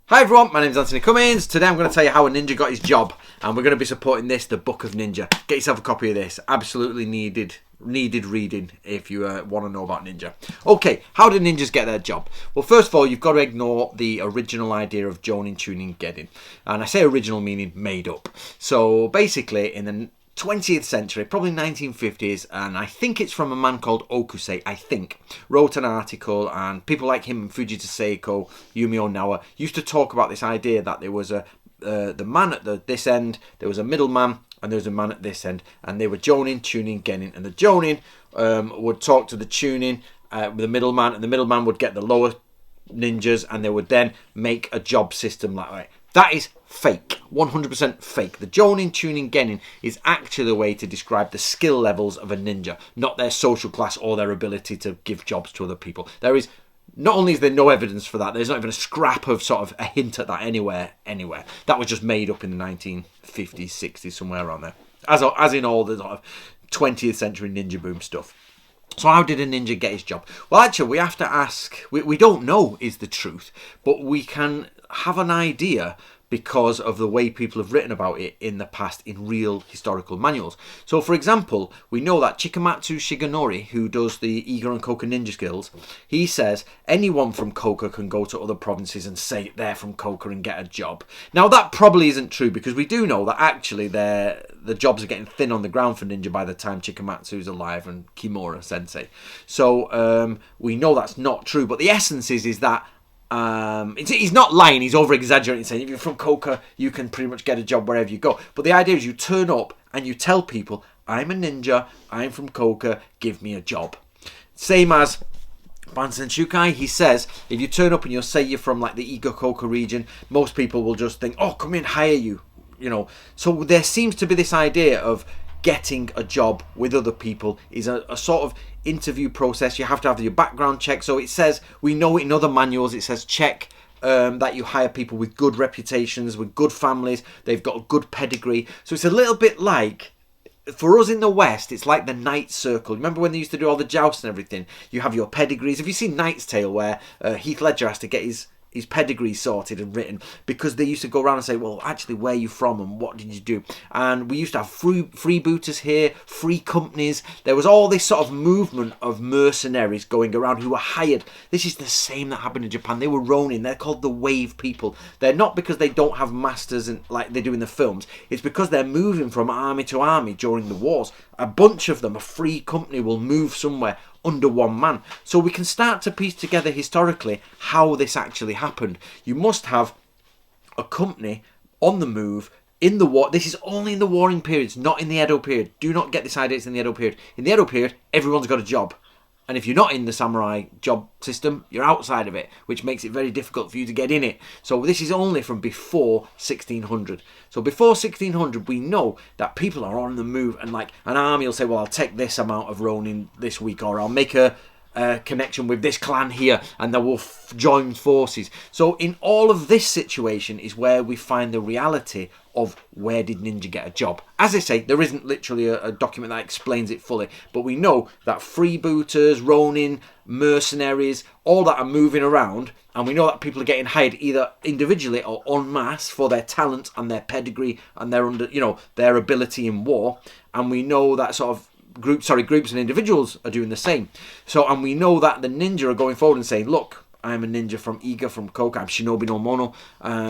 Hi everyone, my name's Anthony Cummins. Today I'm going to tell you how a ninja got his job, and we're going to be supporting this, the Book of Ninja. Get yourself a copy of this. Absolutely needed reading if you want to know about ninja. Okay, how did ninjas get their job? Well, first of all, you've got to ignore the original idea of jonin, tuning, genin. And I say original meaning made up. So basically, in the 20th century, probably 1950s, and I think it's from a man called Okusei, wrote an article, and people like him, Fujita Seiko, Yumio Nawa, used to talk about this idea that there was the man at this end, there was a middleman, and there was a man at this end, and they were jonin, tuning, genin, and the jonin would talk to the tuning with the middleman, and the middleman would get the lower ninjas, and they would then make a job system like that. That is fake, 100% fake. The jonin, tuning, genin is actually a way to describe the skill levels of a ninja, not their social class or their ability to give jobs to other people. Not only is there no evidence for that, there's not even a scrap of sort of a hint at that anywhere. That was just made up in the 1950s, 60s, somewhere around there. As in all the sort of 20th century ninja boom stuff. So how did a ninja get his job? Well, actually, we have to ask. We don't know is the truth, but we can have an idea because of the way people have written about it in the past in real historical manuals. So, for example, we know that Chikamatsu Shigenori, who does the Iga and Koka ninja skills, he says anyone from Koka can go to other provinces and say they're from Koka and get a job. Now, that probably isn't true because we do know that actually the jobs are getting thin on the ground for ninja by the time Chikamatsu's alive and Kimura Sensei. So we know that's not true, but the essence is that he's not lying, he's over-exaggerating, saying if you're from Koka, you can pretty much get a job wherever you go. But the idea is you turn up and you tell people, I'm a ninja, I'm from Koka, give me a job. Same as Bansen Shukai, he says, if you turn up and you'll say you're from like the Iga Koka region, most people will just think, oh, come in, hire you. So there seems to be this idea of getting a job with other people is a sort of interview process. You have to have your background check. So it says, we know in other manuals, it says check that you hire people with good reputations, with good families, they've got a good pedigree. So it's a little bit like, for us in the West, it's like the Knight Circle. Remember when they used to do all the jousts and everything? You have your pedigrees. Have you seen Knight's Tale where Heath Ledger has to get his pedigree sorted and written because they used to go around and say, well, actually, where are you from and what did you do? And we used to have freebooters here, free companies. There was all this sort of movement of mercenaries going around who were hired. This is the same that happened in Japan. They were ronin. They're called the wave people. They're not because they don't have masters and like they do in the films. It's because they're moving from army to army during the wars. A bunch of them, a free company will move somewhere under one man. So we can start to piece together historically how this actually happened. You must have a company on the move in the war. This is only in the warring periods, not in the Edo period. Do not get this idea it's in the Edo period. In the Edo period, everyone's got a job. And if you're not in the samurai job system, you're outside of it, which makes it very difficult for you to get in it. So this is only from before 1600. So before 1600, we know that people are on the move, and like an army will say, well, I'll take this amount of ronin this week, or I'll make a connection with this clan here, and they will join forces. So in all of this situation is where we find the reality of where did ninja get a job. As I say, there isn't literally a document that explains it fully, but we know that freebooters, ronin, mercenaries, all that are moving around, and we know that people are getting hired either individually or en masse for their talent and their pedigree and their ability in war. And we know that sort of groups and individuals are doing the same. So, and we know that the ninja are going forward and saying, look, I'm a ninja from Iga, from Koka, I'm Shinobi no Mono,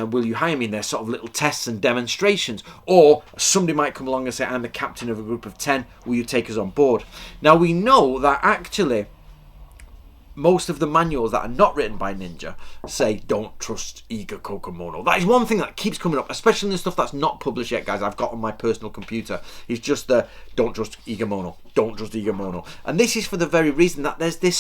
will you hire me? And there's sort of little tests and demonstrations. Or somebody might come along and say, I'm the captain of a group of 10, will you take us on board? Now we know that actually most of the manuals that are not written by ninja say don't trust Iga Koka Mono. That is one thing that keeps coming up, especially in the stuff that's not published yet, guys. I've got on my personal computer. It's just the don't trust Iga Mono. Don't trust Iga Mono. And this is for the very reason that there's this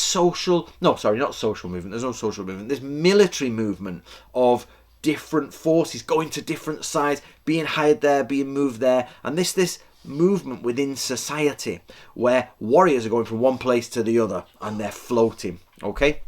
not social movement. There's no social movement. There's military movement of different forces going to different sides, being hired there, being moved there. And this movement within society where warriors are going from one place to the other and they're floating. Okay,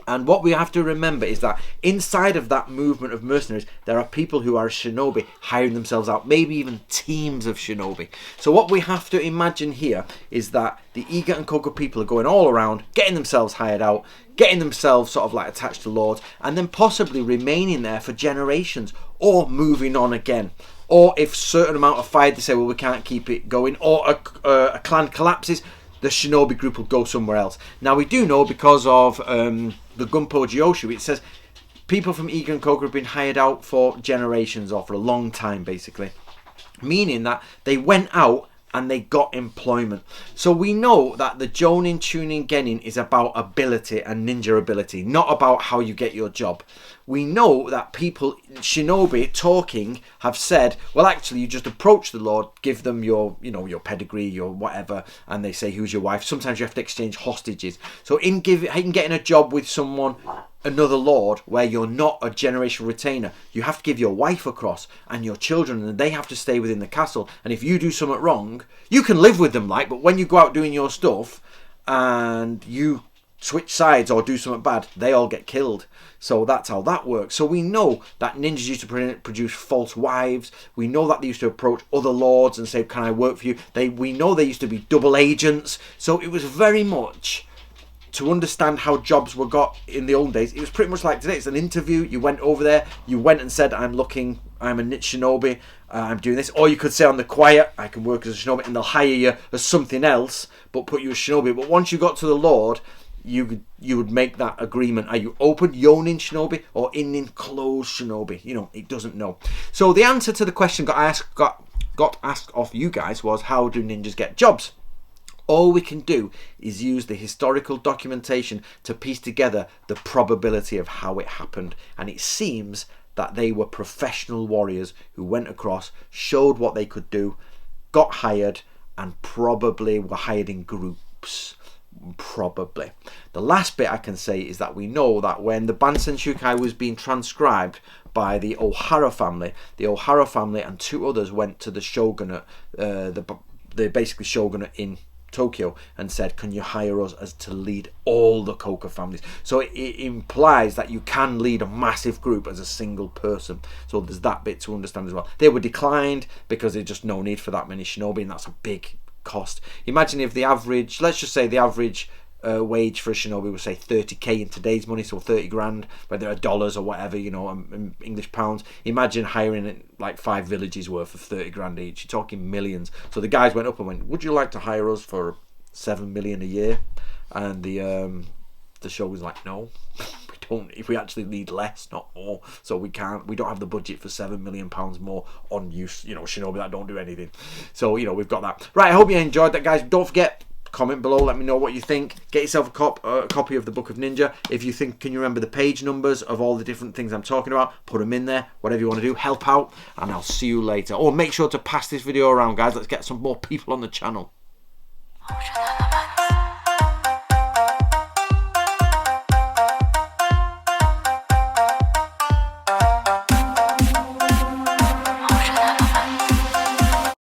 And what we have to remember is that inside of that movement of mercenaries, there are people who are shinobi hiring themselves out, maybe even teams of shinobi. So what we have to imagine here is that the Iga and Koga people are going all around, getting themselves hired out, getting themselves sort of like attached to lords, and then possibly remaining there for generations, or moving on again. Or if certain amount of fire, they say, well, we can't keep it going, or a clan collapses, the shinobi group will go somewhere else. Now we do know, because of the Gunpo Jyoshu, it says people from Iga and Koga have been hired out for generations, or for a long time basically, meaning that they went out and they got employment. So we know that the Jonin, Chunin, Genin is about ability and ninja ability, not about how you get your job. We know that people, shinobi talking, have said, well, actually, you just approach the Lord, give them your, your pedigree, your whatever, and they say, who's your wife? Sometimes you have to exchange hostages. So in getting a job with someone, another lord, where you're not a generational retainer, you have to give your wife across and your children, and they have to stay within the castle. And if you do something wrong, you can live with them, but when you go out doing your stuff and you switch sides or do something bad, they all get killed. So that's how that works. So we know that ninjas used to produce false wives. We know that they used to approach other lords and say, can I work for you? We know they used to be double agents. So it was very much, to understand how jobs were got in the old days, it was pretty much like today. It's an interview. You went over there, you went and said, I'm a shinobi, I'm doing this. Or you could say on the quiet, I can work as a shinobi, and they'll hire you as something else, but put you as shinobi. But once you got to the Lord, you would make that agreement. Are you open Yonin shinobi or Inin closed shinobi? It doesn't know. So the answer to the question got asked of you guys was, how do ninjas get jobs? All we can do is use the historical documentation to piece together the probability of how it happened. And it seems that they were professional warriors who went across, showed what they could do, got hired, and probably were hired in groups. Probably. The last bit I can say is that we know that when the Bansen Shukai was being transcribed by the Ohara family and two others went to the shogunate, the basically shogunate in Tokyo, and said, can you hire us as to lead all the Koka families? So it implies that you can lead a massive group as a single person. So there's that bit to understand as well. They were declined because there's just no need for that many shinobi, and that's a big cost. Imagine if the average, let's just say the average wage for a shinobi was say 30k in today's money, so 30 grand, whether they're dollars or whatever, English pounds. Imagine hiring like 5 villages worth of 30 grand each. You're talking millions. So the guys went up and went, would you like to hire us for 7 million a year? And the show was like, no, we don't. If we actually need less, not more, so we don't have the budget for 7 million pounds more on use, shinobi that don't do anything. So we've got that right. I hope you enjoyed that, guys. Don't forget, comment below, let me know what you think. Get yourself a copy of the Book of Ninja. If you think, can you remember the page numbers of all the different things I'm talking about, put them in there. Whatever you want to do, help out, and I'll see you later. Make sure to pass this video around, guys. Let's get some more people on the channel.